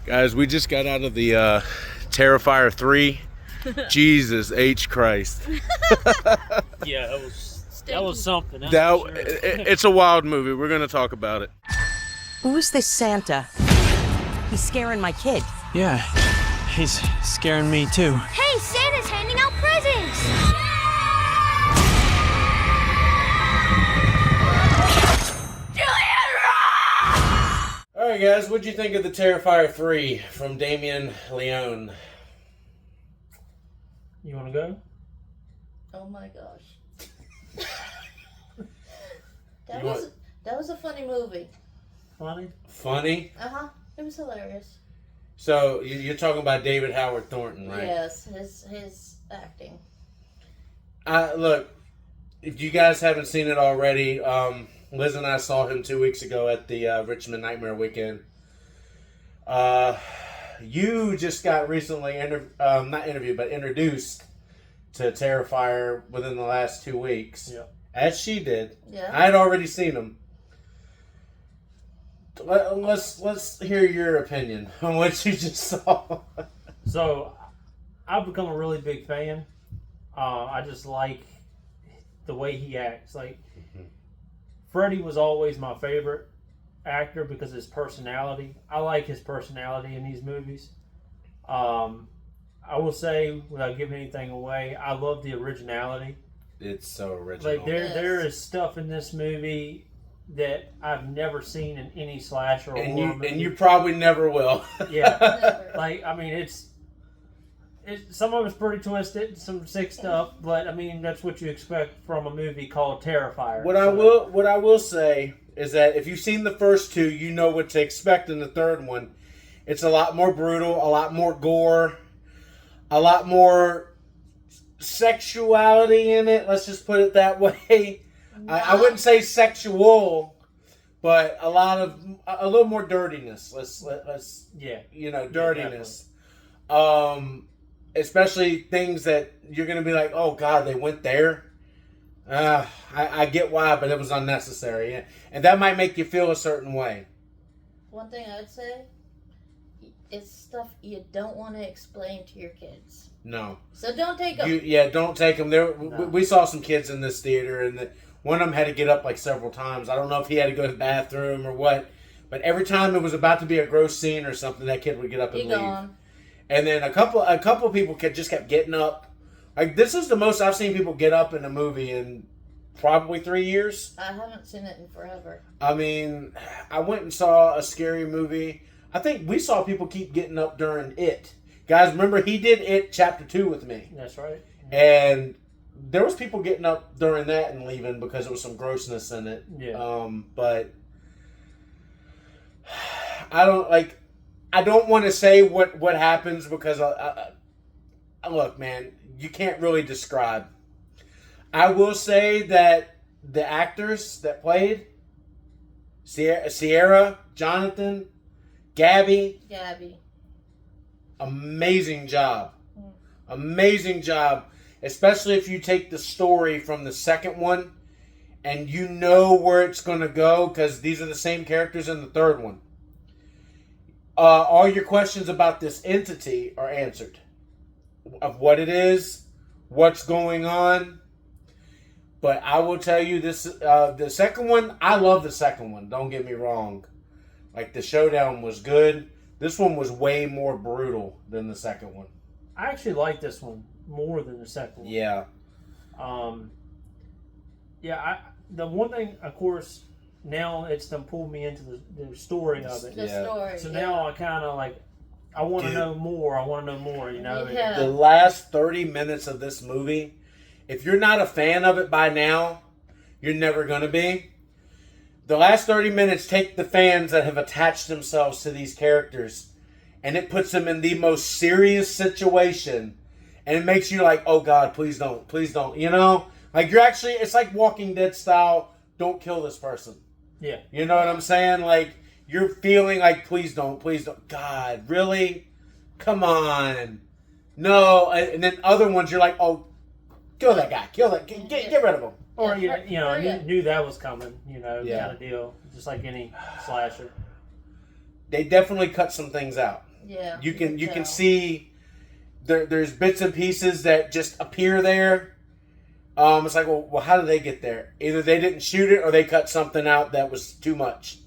Guys, we just got out of the Terrifier 3. Jesus H. Christ. Yeah, that was something. It's a wild movie. We're going to talk about it. Who is this Santa? He's scaring my kid. Yeah, he's scaring me too. Hey, Santa's handing out presents! Alright guys, what'd you think of the Terrifier 3 from Damien Leone? You want to go? Oh my gosh. That was a funny movie. Funny? Funny? Uh-huh. It was hilarious. So, you're talking about David Howard Thornton, right? Yes, his acting. Look, if you guys haven't seen it already, Liz and I saw him 2 weeks ago at the Richmond Nightmare Weekend. You just got recently, introduced to Terrifier within the last 2 weeks. Yeah. As she did. Yeah. I had already seen him. Let's hear your opinion on what you just saw. So, I've become a really big fan. I just like the way he acts. Like, Freddy was always my favorite actor because of his personality. I like his personality in these movies. I will say, without giving anything away, I love the originality. It's so original. Like there is stuff in this movie that I've never seen in any slasher or horror movie. And you probably never will. Yeah. Never. Like, I mean, it's some of it's pretty twisted, some sick stuff, but I mean that's what you expect from a movie called Terrifier. What I will say is that if you've seen the first two, you know what to expect in the third one. It's a lot more brutal, a lot more gore, a lot more sexuality in it. Let's just put it that way. I wouldn't say sexual, but a little more dirtiness. Let's dirtiness. Especially things that you're going to be like, oh God, they went there. I get why, but it was unnecessary. And that might make you feel a certain way. One thing I'd say, it's stuff you don't want to explain to your kids. No. So don't take them. Don't take them. We saw some kids in this theater, and one of them had to get up like several times. I don't know if he had to go to the bathroom or what, but every time it was about to be a gross scene or something, that kid would get up and leave. Gone. And then a couple people just kept getting up. Like, this is the most I've seen people get up in a movie in probably 3 years. I haven't seen it in forever. I mean, I went and saw a scary movie. I think we saw people keep getting up during It. Guys, remember he did It Chapter 2 with me. That's right. And there was people getting up during that and leaving because there was some grossness in it. Yeah. But I don't want to say what happens because look, man, you can't really describe. I will say that the actors that played Sierra, Jonathan, Gabby, amazing job. Amazing job. Especially if you take the story from the second one and you know where it's going to go, because these are the same characters in the third one. All your questions about this entity are answered. Of what it is, what's going on. But I will tell you this, the second one, I love the second one. Don't get me wrong. Like, the showdown was good. This one was way more brutal than the second one. I actually like this one more than the second one. Yeah. The one thing, of course, now it's done pulled me into the story of it. The story. So now I kind of like, I want to know more. I want to know more, you know. Yeah. The last 30 minutes of this movie, if you're not a fan of it by now, you're never going to be. The last 30 minutes take the fans that have attached themselves to these characters, and it puts them in the most serious situation, and it makes you like, oh God, please don't, you know? Like, you're actually, it's like Walking Dead style, don't kill this person. Yeah. You know what I'm saying? Like, you're feeling like, please don't. God, really? Come on. No. And then other ones, you're like, oh, kill that guy. Get rid of him. Or, you knew that was coming, kind Yeah. of deal. Just like any slasher. They definitely cut some things out. Yeah. You can tell. see there's bits and pieces that just appear there. It's like, well, how did they get there? Either they didn't shoot it or they cut something out that was too much.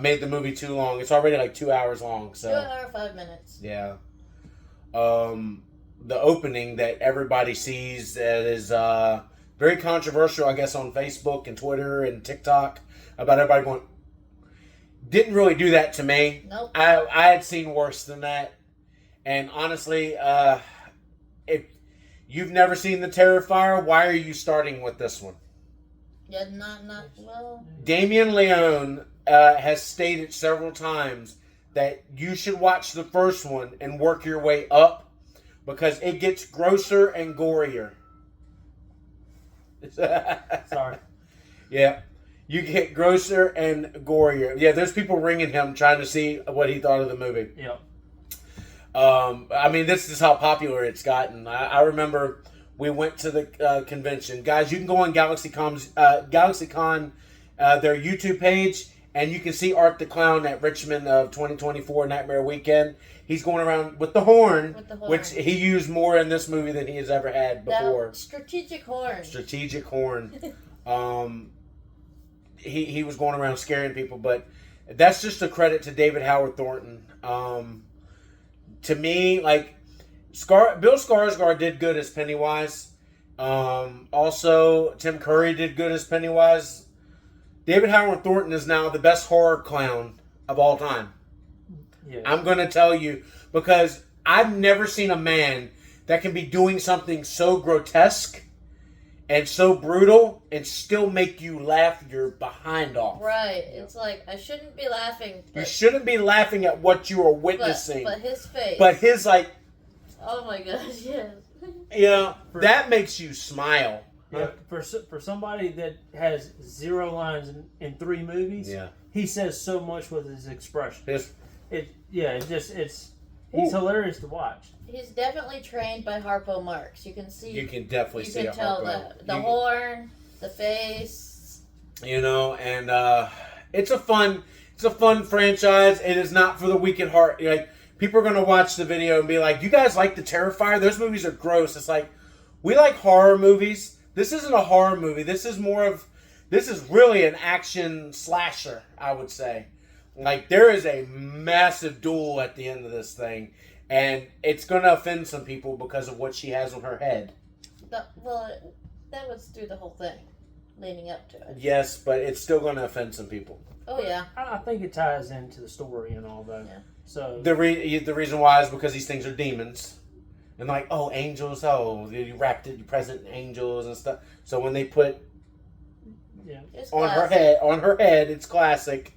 Made the movie too long. It's already like 2 hours long. So 2 hours, 5 minutes. yeah. The opening that everybody sees that is very controversial, I guess, on Facebook and Twitter and TikTok about everybody going. Didn't really do that to me. Nope. I had seen worse than that. And honestly, if you've never seen the Terrifier, why are you starting with this one? Yeah, not well. Damien Leone has stated several times that you should watch the first one and work your way up because it gets grosser and gorier. Sorry. Yeah. You get grosser and gorier. Yeah, there's people ringing him trying to see what he thought of the movie. Yep. I mean, this is how popular it's gotten. I remember we went to the convention. Guys, you can go on GalaxyCon, their YouTube page, and you can see Art the Clown at Richmond of 2024 Nightmare Weekend. He's going around with the horn, which he used more in this movie than he has ever had before. Strategic horn. Strategic horn. He was going around scaring people, but that's just a credit to David Howard Thornton. To me, like Bill Skarsgård did good as Pennywise. Also, Tim Curry did good as Pennywise. David Howard Thornton is now the best horror clown of all time. Yeah. I'm going to tell you because I've never seen a man that can be doing something so grotesque and so brutal and still make you laugh your behind off. Right. It's like, I shouldn't be laughing. You shouldn't be laughing at what you are witnessing. But his face. But his, like... Oh my gosh, yes. You know, that makes you smile. Yeah, for somebody that has 0 lines in 3 movies, he says so much with his expression. He's hilarious to watch. He's definitely trained by Harpo Marx. You can see. You can definitely see. You can tell that the horn, the face. You know, and it's a fun franchise. It is not for the weak at heart. Like people are gonna watch the video and be like, "You guys like the Terrifier? Those movies are gross." It's like we like horror movies. This isn't a horror movie. This is really an action slasher, I would say. Like there is a massive duel at the end of this thing. And it's going to offend some people because of what she has on her head. That was through the whole thing, leading up to it. Yes, but it's still going to offend some people. Oh, yeah. I think it ties into the story and all that. Yeah. So the reason why is because these things are demons. And like, oh, angels, you wrapped it, you present angels and stuff. So when they put on her head, it's classic.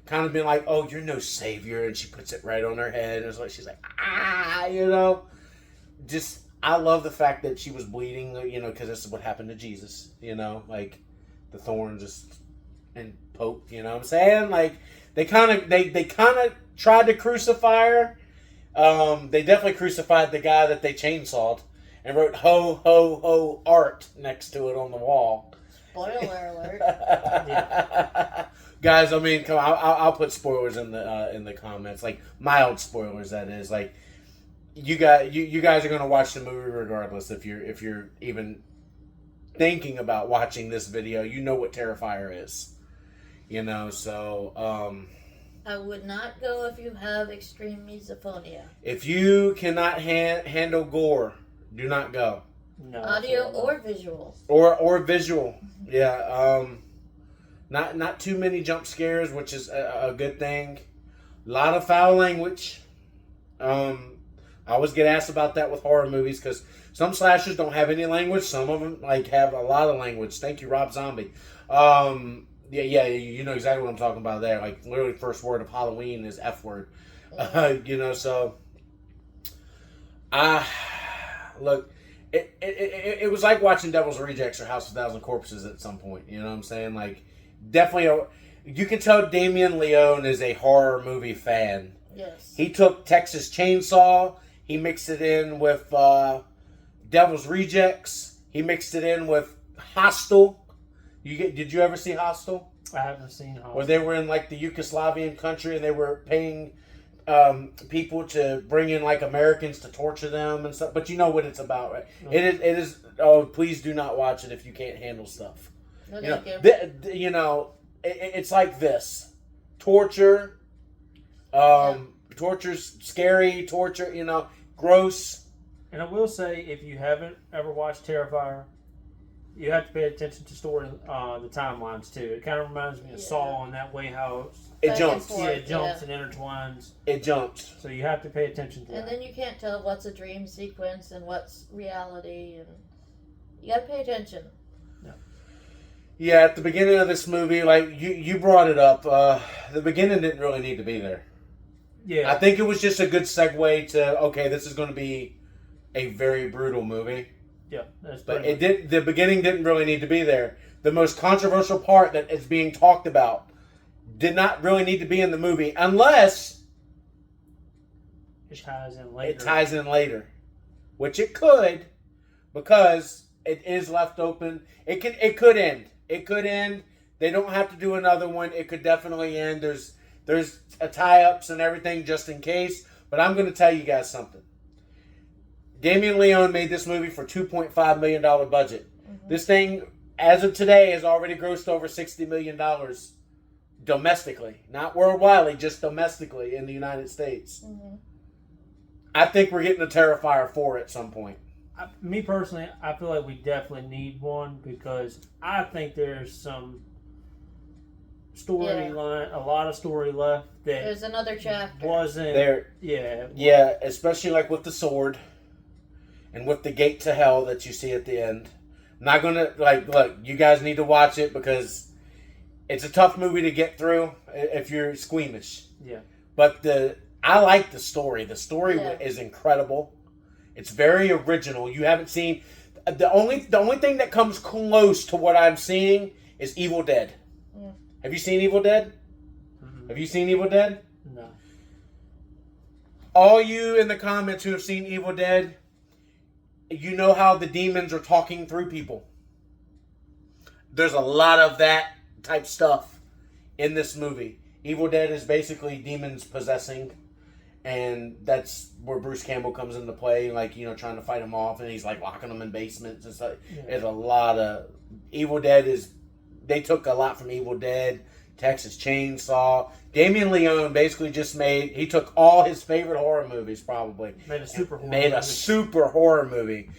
Kind of been like, oh, you're no savior, and she puts it right on her head, and it's like she's like, you know. Just, I love the fact that she was bleeding, you know, because this is what happened to Jesus, you know, like the thorn just and poked, you know what I'm saying? Like they kind of tried to crucify her. They definitely crucified the guy that they chainsawed and wrote "Ho Ho Ho Art" next to it on the wall. Spoiler alert. Guys, I mean, come on, I'll put spoilers in the comments, like mild spoilers. That is, like you guys are gonna watch the movie regardless if you're even thinking about watching this video. You know what Terrifier is, you know. So I would not go if you have extreme misophonia. If you cannot handle gore, do not go. No, audio or visual. Or visual, yeah. Not too many jump scares, which is a good thing. A lot of foul language. I always get asked about that with horror movies because some slashers don't have any language. Some of them like have a lot of language. Thank you, Rob Zombie. Yeah, you know exactly what I'm talking about there. Like literally, first word of Halloween is F word. You know, so look. It was like watching Devil's Rejects or House of a Thousand Corpses at some point. You know what I'm saying? Like, definitely, you can tell Damien Leone is a horror movie fan. Yes. He took Texas Chainsaw. He mixed it in with Devil's Rejects. He mixed it in with Hostel. Did you ever see Hostel? I haven't seen Hostel. Where they were in like the Yugoslavian country and they were paying people to bring in like Americans to torture them and stuff. But you know what it's about, right? It is. Oh, please do not watch it if you can't handle stuff. No, You know, thank you. it's like this torture. Torture's scary. Torture, gross. And I will say, if you haven't ever watched Terrifier, you have to pay attention to the timelines too. It kind of reminds me of Saw in that way, how It Back jumps. and forth, it jumps and intertwines. It jumps. So you have to pay attention to And that. then you can't tell what's a dream sequence and what's reality, and you gotta pay attention. Yeah, at the beginning of this movie, like you brought it up, the beginning didn't really need to be there. Yeah, I think it was just a good segue to, okay, this is going to be a very brutal movie. yeah, that's But pretty much- the beginning didn't really need to be there. The most controversial part that is being talked about did not really need to be in the movie unless it ties in later. it ties in later. Which it could, because it is left open. It could end. It could end. They don't have to do another one. It could definitely end. There's a tie-ups and everything just in case. But I'm going to tell you guys something. Damien Leone made this movie for $2.5 million budget. Mm-hmm. This thing, as of today, has already grossed over $60 million domestically. Not worldwide, just domestically in the United States. Mm-hmm. I think we're getting a Terrifier 4 at some point. Me personally, I feel like we definitely need one because I think there's some storyline, a lot of story left that There's another chapter. wasn't. There, yeah, especially like with the sword and with the gate to hell that you see at the end. I'm not gonna look. You guys need to watch it because it's a tough movie to get through if you're squeamish. Yeah. But I like the story. The story Yeah. is incredible. It's very original. You haven't seen the only thing that comes close to what I'm seeing is Evil Dead. Mm. Have you seen Evil Dead? Mhm. Have you seen Evil Dead? No. All you in the comments who have seen Evil Dead, you know how the demons are talking through people. There's a lot of that type stuff in this movie. Evil Dead is basically demons possessing, and that's where Bruce Campbell comes into play, trying to fight them off, and he's locking them in basements and stuff. Yeah. There's a lot of Evil Dead they took a lot from Evil Dead, Texas Chainsaw. Damien Leone basically he took all his favorite horror movies probably. Made a super horror Made a movie. super horror movie.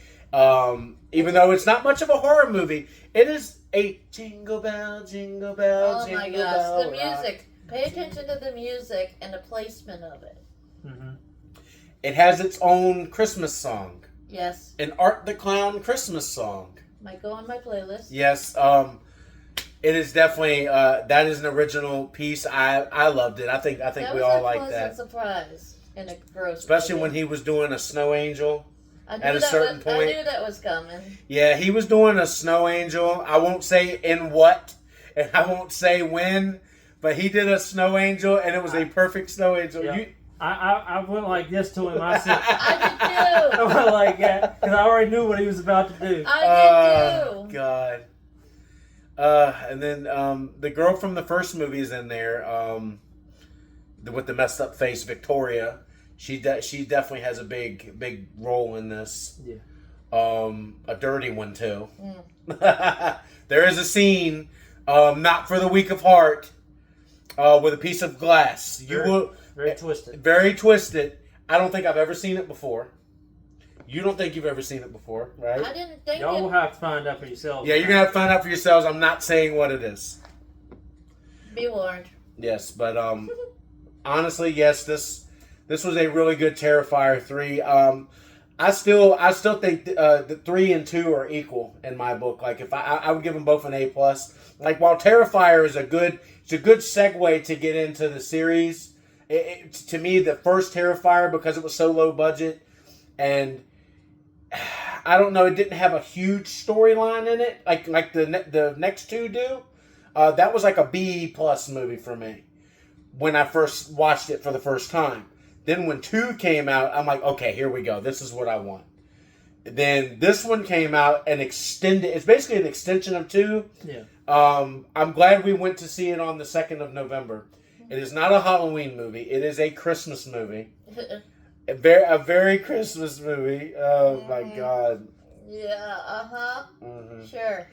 Even though it's not much of a horror movie, it is a jingle bell, jingle bell, Oh jingle my bell. gosh, the rock. music. Pay attention to the music and the placement of it. Mm-hmm. It has its own Christmas song. Yes. An Art the Clown Christmas song. Might go on my playlist. Yes, it is definitely that is an original piece. I loved it. I think That we was all a like pleasant that. surprise and a gross. Especially movie. when he was doing a snow angel. I knew at a that certain was, point- I knew that was coming. Yeah, he was doing a snow angel. I won't say in what, and I won't say when, but he did a snow angel, and it was a perfect snow angel. Yeah. You, I went like this to him. I said, I did I too. went like that because I already knew what he was about to do. I did too. God. And then the girl from the first movie is in there with the messed up face, Victoria. She definitely has a big role in this. Yeah. A dirty one too. There is a scene, not for the weak of heart, with a piece of glass. Very twisted. Very twisted. I don't think I've ever seen it before. You don't think you've ever seen it before, right? I didn't think Y'all will it. have to find out for yourselves. Yeah, you're gonna have to find out for yourselves. I'm not saying what it is. Be warned. Yes, but honestly, yes, this was a really good Terrifier 3. I still think the 3 and 2 are equal in my book. Like if I would give them both an A+. Like while Terrifier is a good segue to get into the series. To me, the first Terrifier, because it was so low budget, and I don't know, it didn't have a huge storyline in it like the next two do. That was like a B+ movie for me when I first watched it for the first time. Then when 2 came out, I'm like, okay, here we go. This is what I want. Then this one came out and extended. It's basically an extension of 2. Yeah. I'm glad we went to see it on the 2nd of November. It is not a Halloween movie. It is a Christmas movie. A very Christmas movie. Oh my God. Yeah. Sure.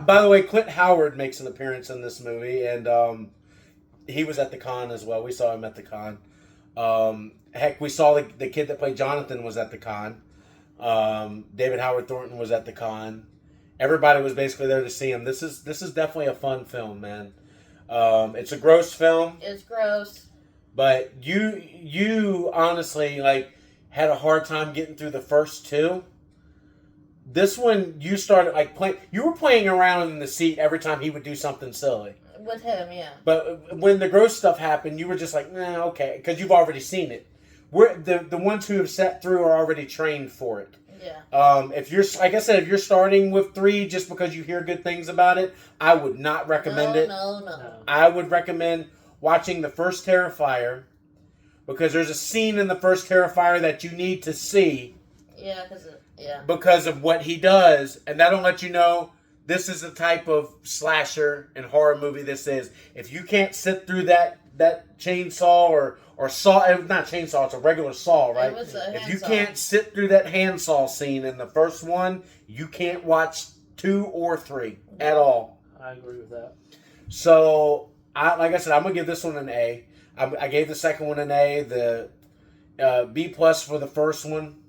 By the way, Clint Howard makes an appearance in this movie, and he was at the con as well. We saw him at the con. Heck, we saw the kid that played Jonathan was at the con. David Howard Thornton was at the con. Everybody was basically there to see him. This is definitely a fun film, man. It's a gross film. It's gross. But you honestly had a hard time getting through the first two. This one you started playing. You were playing around in the seat every time he would do something silly. With him, yeah. But when the gross stuff happened, you were just like, nah, okay, because you've already seen it. We're the ones who have sat through are already trained for it. Yeah. If you're, like I said, if you're starting with 3 just because you hear good things about it, I would not recommend it. No. I would recommend watching the first Terrifier, because there's a scene in the first Terrifier that you need to see. Yeah, because of what he does, and that'll let you know this is the type of slasher and horror movie this is. If you can't sit through that chainsaw or saw, not chainsaw, it's a regular saw, right? It was a if you handsaw. can't sit through that handsaw scene in the first one, you can't watch 2 or 3 at all. I agree with that. So, like I said, I'm gonna give this one an A. I gave the second one an A. The B+ for the first one.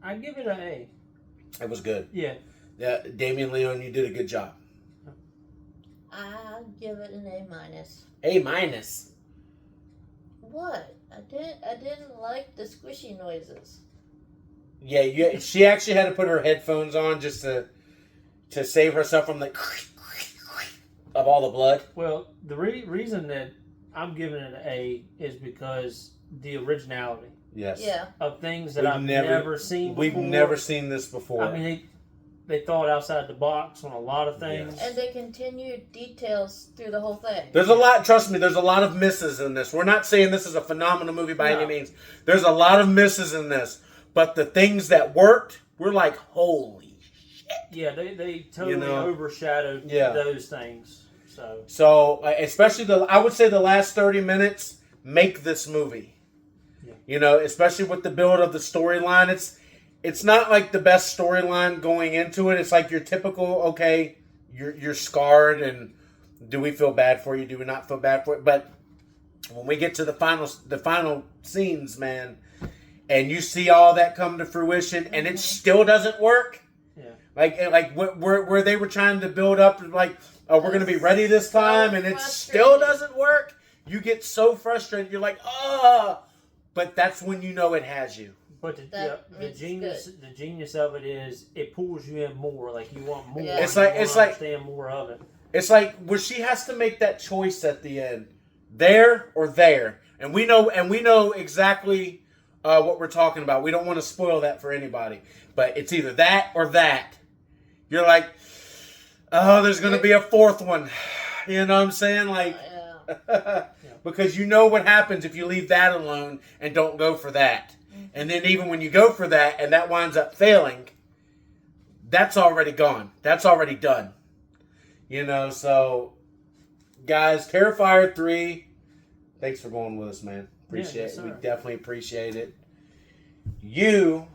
I give it an A. It was good. Yeah. Yeah, Damien Leone, you did a good job. I'll give it an A-. A-. What? I didn't like the squishy noises. Yeah, she actually had to put her headphones on just to save herself from the of all the blood. Well, the reason that I'm giving it an A is because the originality. Yes. Yeah. Of things that I've never seen before. We've never seen this before. I mean, they thought outside the box on a lot of things. And they continued details through the whole thing. There's a lot, trust me, there's a lot of misses in this. We're not saying this is a phenomenal movie by any means. There's a lot of misses in this. But the things that worked, we're like, holy shit. Yeah, they totally overshadowed those things. So especially I would say the last 30 minutes make this movie. Yeah. Especially with the build of the storyline. It's not like the best storyline going into it. It's like your typical, okay, you're scarred, and do we feel bad for you? Do we not feel bad for it? But when we get to the final scenes, man, and you see all that come to fruition, and it still doesn't work. Yeah. Like where they were trying to build up, like, oh, we're going to be ready this time, and it still doesn't work. You get so frustrated. You're like, oh, but that's when you know it has you. But the genius of it is it pulls you in more. Like you want more. Yeah. It's like understand more of it. It's like where she has to make that choice at the end, there or there, and we know exactly what we're talking about. We don't want to spoil that for anybody, but it's either that or that. You're like, oh, there's going to be a fourth one. You know what I'm saying? Like, because you know what happens if you leave that alone and don't go for that. And then even when you go for that and that winds up failing, that's already gone. That's already done. So, guys, Terrifier 3, thanks for going with us, man. Appreciate it. We definitely appreciate it. You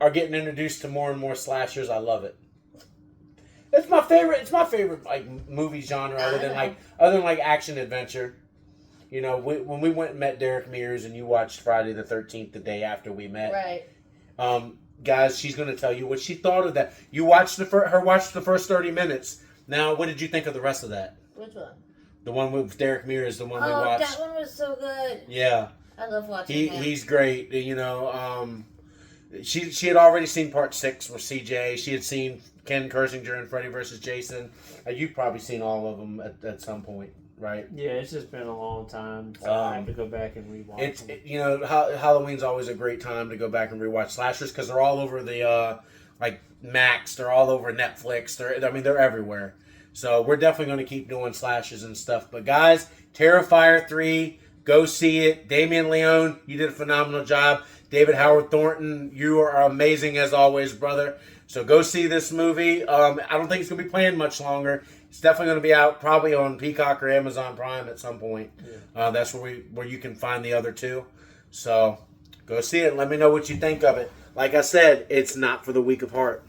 are getting introduced to more and more slashers. I love it. It's my favorite like movie genre other than action adventure. When we went and met Derek Mears and you watched Friday the 13th the day after we met. Right. Guys, she's going to tell you what she thought of that. You watched watch the first 30 minutes. Now, what did you think of the rest of that? Which one? The one with Derek Mears, the one we watched. Oh, that one was so good. Yeah. I love watching him. He's great. She had already seen part 6 with CJ. She had seen Ken Kersinger and Freddy vs. Jason. You've probably seen all of them at some point, right? Yeah, it's just been a long time, so I have to go back and rewatch them. Halloween's always a great time to go back and rewatch slashers because they're all over the Max. They're all over Netflix. They're everywhere. So we're definitely going to keep doing slashers and stuff. But guys, Terrifier 3, go see it. Damien Leone, you did a phenomenal job. David Howard Thornton, you are amazing as always, brother. So go see this movie. I don't think it's going to be playing much longer. It's definitely going to be out probably on Peacock or Amazon Prime at some point. That's where you can find the other two. So go see it and let me know what you think of it. Like I said, it's not for the weak of heart.